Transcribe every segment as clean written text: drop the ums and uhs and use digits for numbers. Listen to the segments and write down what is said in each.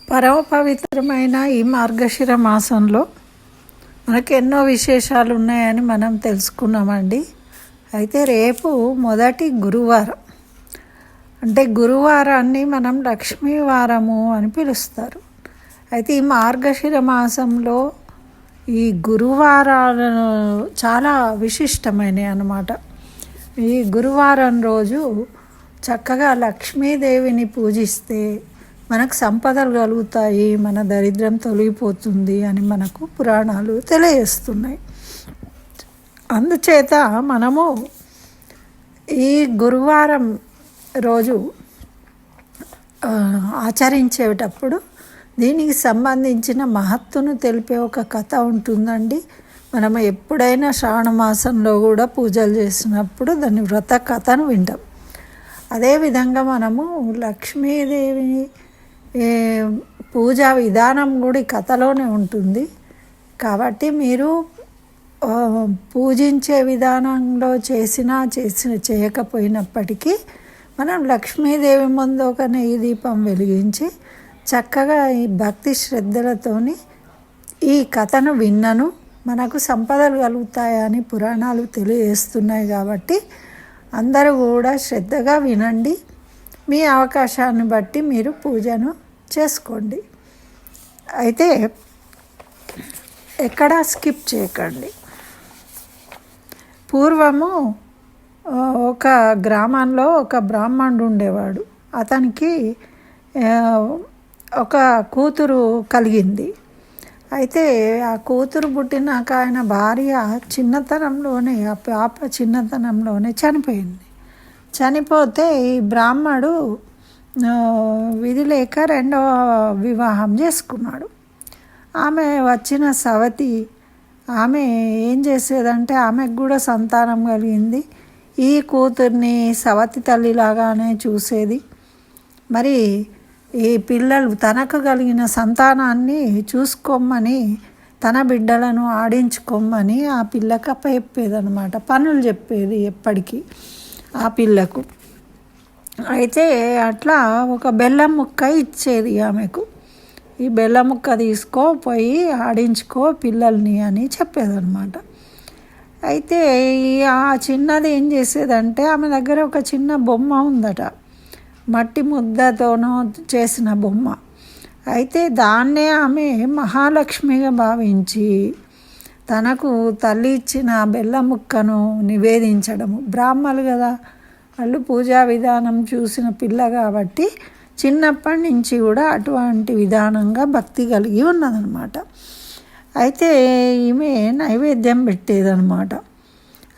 పరమ పవిత్రమైన ఈ మార్గశిర మాసంలో మనకు ఎన్నో విశేషాలు ఉన్నాయని మనం తెలుసుకున్నామండి. అయితే రేపు మొదటి గురువారం, అంటే గురువారాన్ని మనం లక్ష్మీ వారము అని పిలుస్తారు. అయితే ఈ మార్గశిర మాసంలో ఈ గురువారాలు చాలా విశిష్టమైనవి అన్నమాట. ఈ గురువారం రోజు చక్కగా లక్ష్మీదేవిని పూజిస్తే మనకు సంపదలు కలుగుతాయి, మన దరిద్రం తొలగిపోతుంది అని మనకు పురాణాలు తెలియజేస్తున్నాయి. అందుచేత మనము ఈ గురువారం రోజు ఆచరించేటప్పుడు దీనికి సంబంధించిన మహత్తును తెలిపే ఒక కథ ఉంటుందండి. మనం ఎప్పుడైనా శ్రావణ మాసంలో కూడా పూజలు చేసినప్పుడు దాని వ్రత కథను వింటాం. అదేవిధంగా మనము లక్ష్మీదేవిని పూజా విధానం కూడా ఈ కథలోనే ఉంటుంది. కాబట్టి మీరు పూజించే విధానంలో చేయకపోయినప్పటికీ మనం లక్ష్మీదేవి ముందు ఒక నెయ్యి దీపం వెలిగించి చక్కగా ఈ భక్తి శ్రద్ధలతోని ఈ కథను విన్నను మనకు సంపదలు కలుగుతాయని పురాణాలు తెలియజేస్తున్నాయి. కాబట్టి అందరూ కూడా శ్రద్ధగా వినండి. మీ అవకాశాన్ని బట్టి మీరు పూజను చేసుకోండి. అయితే ఎక్కడా స్కిప్ చేయకండి. పూర్వము ఒక గ్రామంలో ఒక బ్రాహ్మణుడు ఉండేవాడు. అతనికి ఒక కూతురు కలిగింది. అయితే ఆ కూతురు పుట్టినాక ఆయన భార్య చిన్నతనంలోనే, ఆ పాప చిన్నతనంలోనే చనిపోయింది. చనిపోతే ఈ బ్రాహ్మడు విధి లేక రెండవ వివాహం చేసుకున్నాడు. ఆమె వచ్చిన సవతి ఆమె ఏం చేసేదంటే ఆమెకు కూడా సంతానం కలిగింది. ఈ కూతుర్ని సవతి తల్లిలాగానే చూసేది. మరి ఈ పిల్లలు తనకు కలిగిన సంతానాన్ని చూసుకోమని, తన బిడ్డలను ఆడించుకోమని ఆ పిల్లకు అప్పచెప్పేదనమాట. పనులు చెప్పేది ఎప్పటికీ ఆ పిల్లకు. అయితే అట్లా ఒక బెల్లం ముక్క ఇచ్చేది ఆమెకు. ఈ బెల్లం ముక్క తీసుకో పోయి ఆడించుకో పిల్లల్ని అని చెప్పేదన్నమాట. అయితే ఆ చిన్నది ఏం చేసేదంటే ఆమె దగ్గర ఒక చిన్న బొమ్మ ఉందట, మట్టి ముద్దతోనో చేసిన బొమ్మ. అయితే దాన్నే ఆమె మహాలక్ష్మిగా భావించి తనకు తల్లి ఇచ్చిన బెల్లం ముక్కను నివేదించడము. బ్రాహ్మలు కదా వాళ్ళు, పూజా విధానం చూసిన పిల్ల కాబట్టి చిన్నప్పటి నుంచి కూడా అటువంటి విధానంగా భక్తి కలిగి ఉన్నదనమాట. అయితే ఈమె నైవేద్యం పెట్టేదనమాట.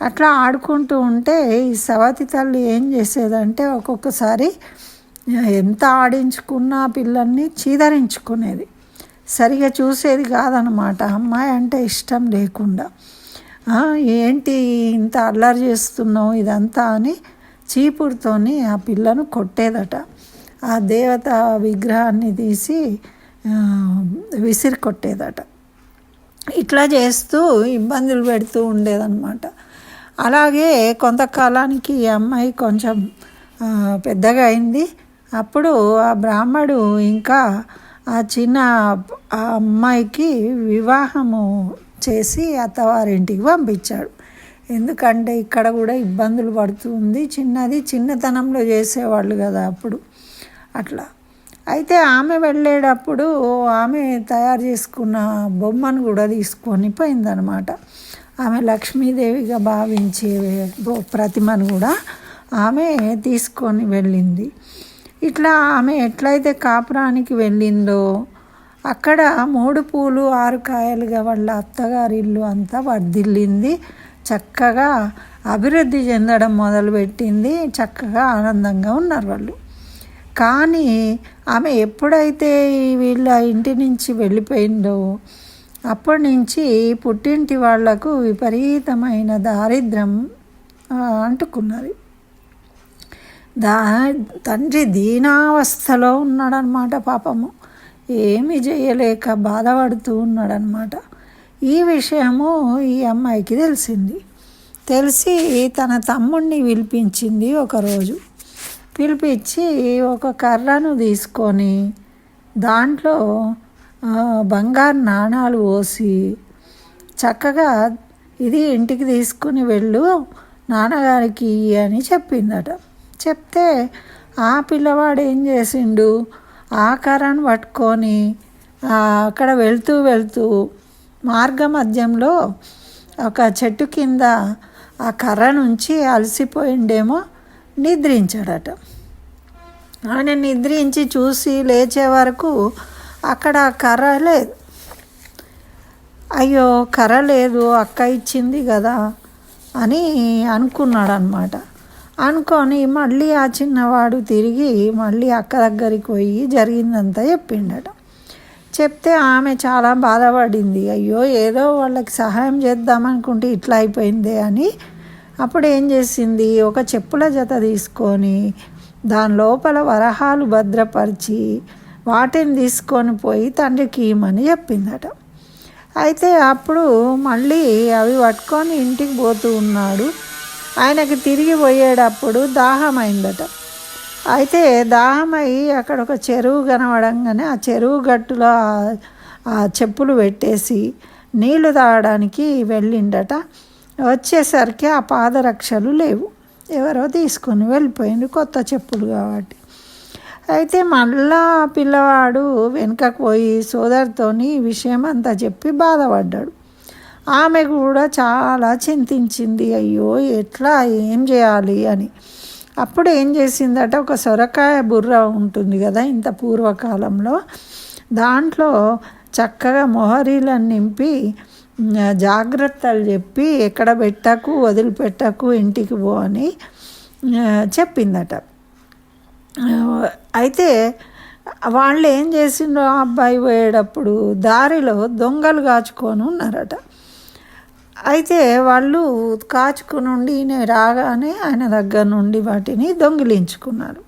అట్లా ఆడుకుంటూ ఉంటే ఈ సవతి తల్లి ఏం చేసేదంటే ఒక్కొక్కసారి ఎంత ఆడించుకున్నా పిల్లల్ని చీదరించుకునేది. సరిగా చూసేది కాదనమాట. అమ్మాయి అంటే ఇష్టం లేకుండా ఏంటి ఇంత అల్లరి చేస్తున్నావు ఇదంతా అని చీపురుతోని ఆ పిల్లను కొట్టేదట. ఆ దేవత విగ్రహాన్ని తీసి విసిరి కొట్టేదట. ఇట్లా చేస్తూ ఇబ్బందులు పెడుతూ ఉండేదన్నమాట. అలాగే కొంతకాలానికి ఈ అమ్మాయి కొంచెం పెద్దగా అయింది. అప్పుడు ఆ బ్రాహ్మడు ఇంకా ఆ చిన్న ఆ అమ్మాయికి వివాహము చేసి అత్తవారింటికి పంపించాడు. ఎందుకంటే ఇక్కడ కూడా ఇబ్బందులు పడుతుంది. చిన్నతనంలో చేసేవాళ్ళు కదా అప్పుడు అట్లా. అయితే ఆమె వెళ్ళేటప్పుడు ఆమె తయారు చేసుకున్న బొమ్మను కూడా తీసుకొని పోయిందనమాట. ఆమె లక్ష్మీదేవిగా భావించే ప్రతిమను కూడా ఆమె తీసుకొని వెళ్ళింది. ఇట్లా ఆమె ఎట్లయితే కాపురానికి వెళ్ళిందో అక్కడ 3 పూలు 6 కాయలుగా వాళ్ళ అత్తగారి ఇల్లు అంతా వర్ధిల్లింది. చక్కగా అభివృద్ధి చెందడం మొదలుపెట్టింది. చక్కగా ఆనందంగా ఉన్నారు వాళ్ళు. కానీ ఆమె ఎప్పుడైతే వీళ్ళ ఇంటి నుంచి వెళ్ళిపోయిందో అప్పటి నుంచి పుట్టింటి వాళ్లకు విపరీతమైన దారిద్ర్యం అంటుకున్నది. తండ్రి దీనావస్థలో ఉన్నాడనమాట. పాపము ఏమి చేయలేక బాధపడుతూ ఉన్నాడనమాట. ఈ విషయము ఈ అమ్మాయికి తెలిసి తన తమ్ముడిని పిలిపించింది. ఒకరోజు పిలిపించి ఒక కర్రను తీసుకొని దాంట్లో బంగారు నాణాలు పోసి చక్కగా ఇది ఇంటికి తీసుకుని వెళ్ళు నాన్నగారికి అని చెప్పిందట. చెప్తే ఆ పిల్లవాడు ఏం చేసిండు, ఆ కర్రను పట్టుకొని అక్కడ వెళ్తూ మార్గ మధ్యంలో ఒక చెట్టు కింద ఆ కర్ర నుంచి అలసిపోయిండేమో నిద్రించాడట. ఆయన నిద్రించి చూసి లేచే వరకు అక్కడ కర్ర లేదు. అయ్యో కర్ర లేదు, అక్క ఇచ్చింది కదా అని అనుకున్నాడు అనమాట. అనుకొని మళ్ళీ ఆ చిన్నవాడు తిరిగి మళ్ళీ అక్క దగ్గరికి పోయి జరిగిందంతా చెప్పిండట. చెప్తే ఆమె చాలా బాధపడింది. అయ్యో ఏదో వాళ్ళకి సహాయం చేద్దామనుకుంటే ఇట్లా అయిపోయిందే అని. అప్పుడు ఏం చేసింది, ఒక చెప్పుల జత తీసుకొని దాని లోపల వరహాలు భద్రపరిచి వాటిని తీసుకొని పోయి తండ్రికి ఇమ్మని చెప్పిందట. అయితే అప్పుడు మళ్ళీ అవి పట్టుకొని ఇంటికి పోతూ ఉన్నాడు. ఆయనకి తిరిగి పోయేటప్పుడు దాహమైందట. అయితే దాహమై అక్కడ ఒక చెరువు కనబడంగానే ఆ చెరువు గట్టులో ఆ చెప్పులు పెట్టేసి నీళ్లు తాగడానికి వెళ్ళిండట. వచ్చేసరికి ఆ పాదరక్షలు లేవు, ఎవరో తీసుకొని వెళ్ళిపోయింది, కొత్త చెప్పులు కాబట్టి. అయితే మళ్ళా పిల్లవాడు వెనుకకు పోయి సోదరితోని ఈ విషయం అంతా చెప్పి బాధపడ్డాడు. ఆమె కూడా చాలా చింతించింది, అయ్యో ఎట్లా ఏం చేయాలి అని. అప్పుడు ఏం చేసిందట, ఒక సొరకాయ బుర్ర ఉంటుంది కదా ఇంత పూర్వకాలంలో, దాంట్లో చక్కగా మొహరీలను నింపి జాగ్రత్తలు చెప్పి ఎక్కడ పెట్టకు వదిలిపెట్టకు ఇంటికి పో అని చెప్పిందట. అయితే వాళ్ళు ఏం చేసిండ్రో ఆ అబ్బాయి పోయేటప్పుడు దారిలో దొంగలు కాచుకొని ఉన్నారట. అయితే వాళ్ళు కాచుకుని ఉండి ఈయన రాగానే ఆయన దగ్గర నుండి వాటిని దొంగిలించుకున్నారు.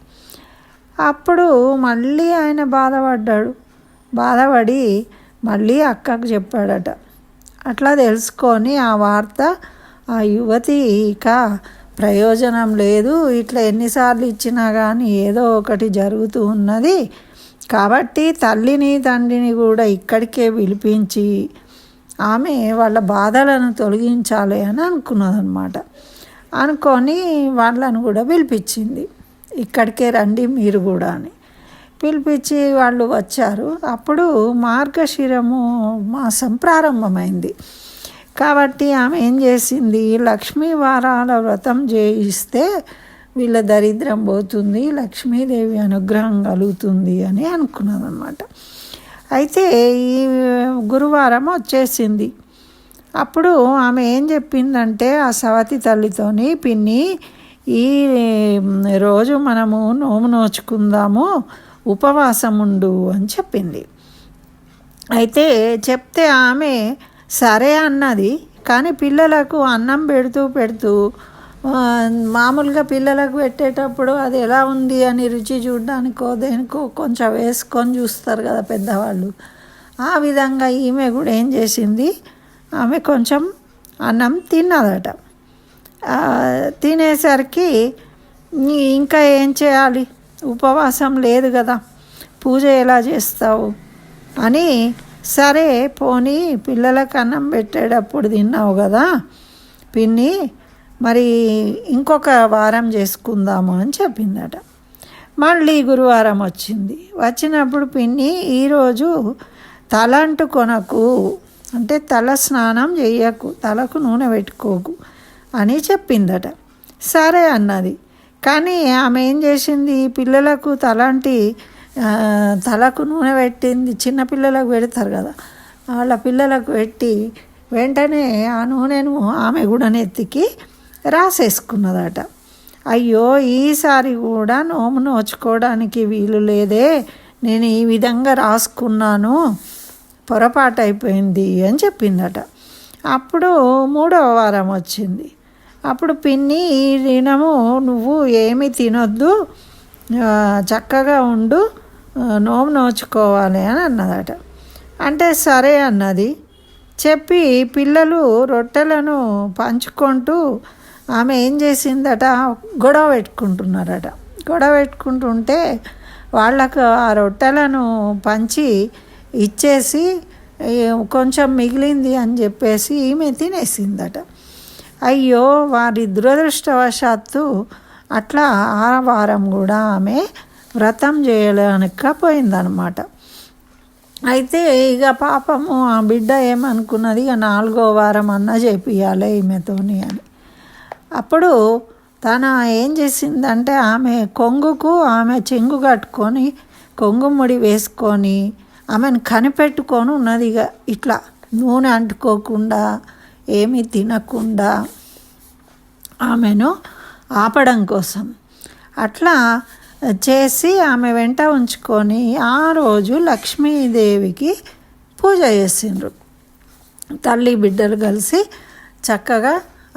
అప్పుడు మళ్ళీ ఆయన బాధపడి మళ్ళీ అక్కకు చెప్పాడట. అట్లా తెలుసుకొని ఆ వార్త ఆ యువతి ఇక ప్రయోజనం లేదు, ఇట్లా ఎన్నిసార్లు ఇచ్చినా కానీ ఏదో ఒకటి జరుగుతూ ఉన్నది కాబట్టి తల్లిని తండ్రిని కూడా ఇక్కడికే పిలిపించి ఆమె వాళ్ళ బాధలను తొలగించాలి అని అనుకున్నదన్నమాట. అనుకొని వాళ్ళను కూడా పిలిపించింది, ఇక్కడికే రండి మీరు కూడా అని పిలిపించి వాళ్ళు వచ్చారు. అప్పుడు మార్గశిరము మాసం ప్రారంభమైంది కాబట్టి ఆమె ఏం చేసింది, లక్ష్మీ వారాల వ్రతం చేయిస్తే వీళ్ళ దరిద్రం పోతుంది, లక్ష్మీదేవి అనుగ్రహం కలుగుతుంది అని అనుకున్నదన్నమాట. అయితే ఈ గురువారం వచ్చేసింది. అప్పుడు ఆమె ఏం చెప్పిందంటే ఆ సవతి తల్లితోని, పిన్ని ఈ రోజు మనము నోము నోచుకుందాము, ఉపవాసం ఉండు అని చెప్పింది. అయితే చెప్తే ఆమె సరే అన్నది. కానీ పిల్లలకు అన్నం పెడుతూ మామూలుగా పిల్లలకు పెట్టేటప్పుడు అది ఎలా ఉంది అని రుచి చూడడానికో దేనికో కొంచెం వేసుకొని చూస్తారు కదా పెద్దవాళ్ళు. ఆ విధంగా ఈమె కూడా ఏం చేసింది, ఆమె కొంచెం అన్నం తిన్నదట. తినేసరికి ఇంకా ఏం చేయాలి, ఉపవాసం లేదు కదా, పూజ ఎలా చేస్తావు అని, సరే పోనీ పిల్లలకు అన్నం పెట్టేటప్పుడు తిన్నావు కదా పిన్ని, మరి ఇంకొక వారం చేసుకుందాము అని చెప్పిందట. మళ్ళీ గురువారం వచ్చినప్పుడు పిన్ని ఈరోజు తలంటు కొనకు, అంటే తల స్నానం చెయ్యకు, తలకు నూనె పెట్టుకోకు అని చెప్పిందట. సరే అన్నది. కానీ ఆమె ఏం చేసింది, పిల్లలకు తలకు నూనె పెట్టింది, చిన్నపిల్లలకు పెడతారు కదా, వాళ్ళ పిల్లలకు పెట్టి వెంటనే ఆ నూనెను ఆమె కూడా నెత్తికి రాసేసుకున్నదట. అయ్యో ఈసారి కూడా నోము నోచుకోవడానికి వీలు లేదే, నేను ఈ విధంగా రాసుకున్నాను, పొరపాటు అయిపోయింది అని చెప్పిందట. అప్పుడు 3వ వారం వచ్చింది. అప్పుడు పిన్ని ఈ దినము నువ్వు ఏమి తినొద్దు, చక్కగా ఉండు, నోము నోచుకోవాలి అని అన్నదట. అంటే సరే అన్నది. చెప్పి పిల్లలు రొట్టెలను పంచుకుంటూ ఆమె ఏం చేసిందట, గొడవ పెట్టుకుంటున్నారట. గొడవ పెట్టుకుంటుంటే వాళ్ళకు ఆ రొట్టెలను పంచి ఇచ్చేసి కొంచెం మిగిలింది అని చెప్పేసి ఈమె తినేసిందట. అయ్యో, వారి దురదృష్టవశాత్తు అట్లా ఆ వారం కూడా ఆమె వ్రతం చేయలేకపోయిందనమాట. అయితే ఇక పాపము ఆ బిడ్డ ఏమనుకున్నది, ఇక 4వ వారం అన్నా చేపియాలి ఈమెతోని అని. అప్పుడు తన ఏం చేసిందంటే ఆమె కొంగుకు ఆమె చెంగు కట్టుకొని కొంగు ముడి వేసుకొని ఆమెను కనిపెట్టుకొని ఉన్నది. ఇక ఇట్లా నూనె అంటుకోకుండా ఏమీ తినకుండా ఆమెను ఆపడం కోసం అట్లా చేసి ఆమె వెంట ఉంచుకొని ఆ రోజు లక్ష్మీదేవికి పూజ చేసిండ్రు. తల్లి బిడ్డలు కలిసి చక్కగా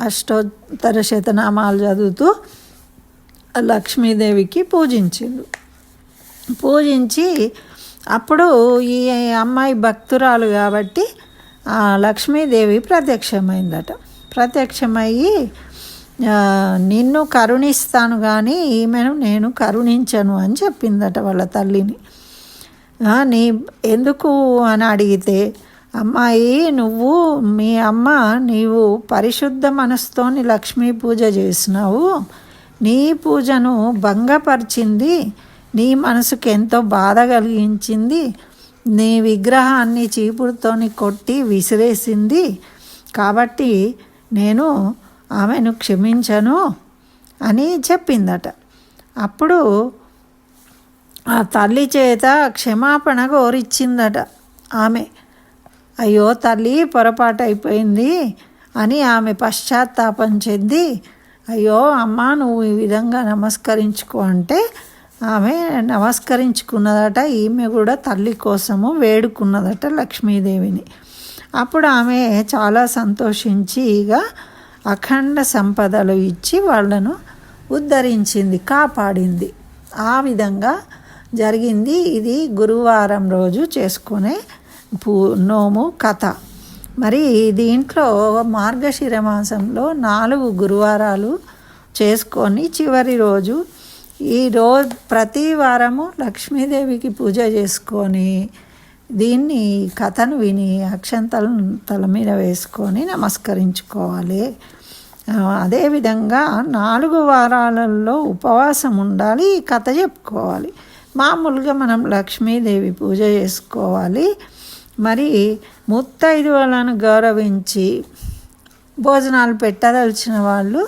అష్టోత్తర శతనామాలు చదువుతూ లక్ష్మీదేవికి పూజించి అప్పుడు ఈ అమ్మాయి భక్తురాలు కాబట్టి లక్ష్మీదేవి ప్రత్యక్షమయ్యి నిన్ను కరుణిస్తాను కానీ ఈమెను నేను కరుణించను అని చెప్పిందట వాళ్ళ తల్లిని. నీ ఎందుకు అని అడిగితే, అమ్మాయి నీవు పరిశుద్ధ మనసుతోని లక్ష్మీ పూజ చేసినావు, నీ పూజను భంగపరిచింది, నీ మనసుకు ఎంతో బాధ కలిగించింది, నీ విగ్రహాన్ని చీపురుతోని కొట్టి విసిరేసింది, కాబట్టి నేను ఆమెను క్షమించను అని చెప్పిందట. అప్పుడు ఆ తల్లి చేత క్షమాపణ కోరిచ్చిందట ఆమె. అయ్యో తల్లి, పొరపాటు అయిపోయింది అని ఆమె పశ్చాత్తాపం చెంది, అయ్యో అమ్మ నువ్వు ఈ విధంగా నమస్కరించుకో అంటే ఆమె నమస్కరించుకున్నదట. ఈమె కూడా తల్లి కోసము వేడుకున్నదట లక్ష్మీదేవిని. అప్పుడు ఆమె చాలా సంతోషించి ఇక అఖండ సంపదలు ఇచ్చి వాళ్ళను ఉద్ధరించింది, కాపాడింది. ఆ విధంగా జరిగింది. ఇది గురువారం రోజు చేసుకునే నోము కథ. మరి దీంట్లో మార్గశిర మాసంలో 4 గురువారాలు చేసుకొని చివరి రోజు ప్రతి వారము లక్ష్మీదేవికి పూజ చేసుకొని దీన్ని కథను విని అక్షంతలను తల మీద వేసుకొని నమస్కరించుకోవాలి. అదేవిధంగా 4 వారాలలో ఉపవాసం ఉండాలి, ఈ కథ చెప్పుకోవాలి. మామూలుగా మనం లక్ష్మీదేవి పూజ చేసుకోవాలి. మరి ముత్తైదువులను గౌరవించి భోజనాలు పెట్టదలిచిన వాళ్ళు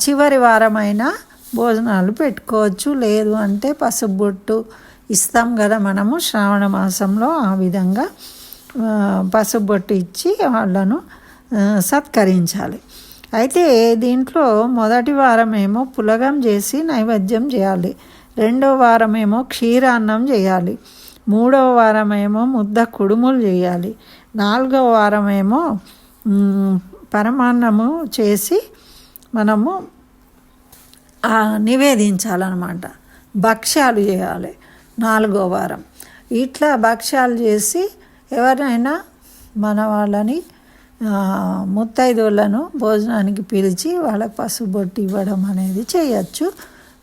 చివరి వారమైనా భోజనాలు పెట్టుకోవచ్చు. లేదు అంటే పసుపు బొట్టు ఇస్తాం కదా మనము శ్రావణ మాసంలో, ఆ విధంగా పసుపు బొట్టు ఇచ్చి వాళ్ళను సత్కరించాలి. అయితే దీంట్లో మొదటి వారమేమో పులగం చేసి నైవేద్యం చేయాలి, 2వ వారమేమో క్షీరాన్నం చేయాలి, 3వ వారమేమో ముద్ద కుడుములు చేయాలి, 4వ వారమేమో పరమాన్నము చేసి మనము నివేదించాలన్నమాట. భక్ష్యాలు చేయాలి 4వ వారం. ఇట్లా భక్ష్యాలు చేసి ఎవరైనా మన వాళ్ళని ముత్తైదువులను భోజనానికి పిలిచి వాళ్ళకి పసుపు బొట్టు ఇవ్వడం అనేది చేయచ్చు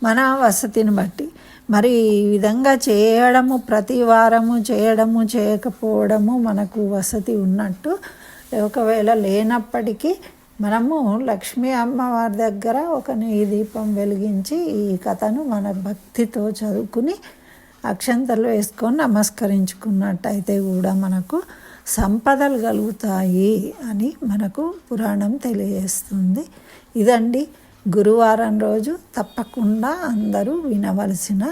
మన వసతిని బట్టి. మరి ఈ విధంగా చేయడము, ప్రతి వారము చేయడము చేయకపోవడము మనకు వసతి ఉన్నట్టు. ఒకవేళ లేనప్పటికీ మనము లక్ష్మీ అమ్మవారి దగ్గర ఒక నెయ్యి దీపం వెలిగించి ఈ కథను మన భక్తితో చదువుకుని అక్షంతలు వేసుకొని నమస్కరించుకున్నట్టయితే కూడా మనకు సంపదలు కలుగుతాయి అని మనకు పురాణం తెలియజేస్తుంది. ఇదండి గురువారం రోజు తప్పకుండా అందరూ వినవలసిన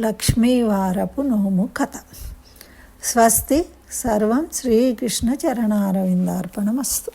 లక్ష్మీవారపు నోము కథ. స్వస్తి. సర్వం శ్రీకృష్ణ చరణారవిందార్పణమస్తు.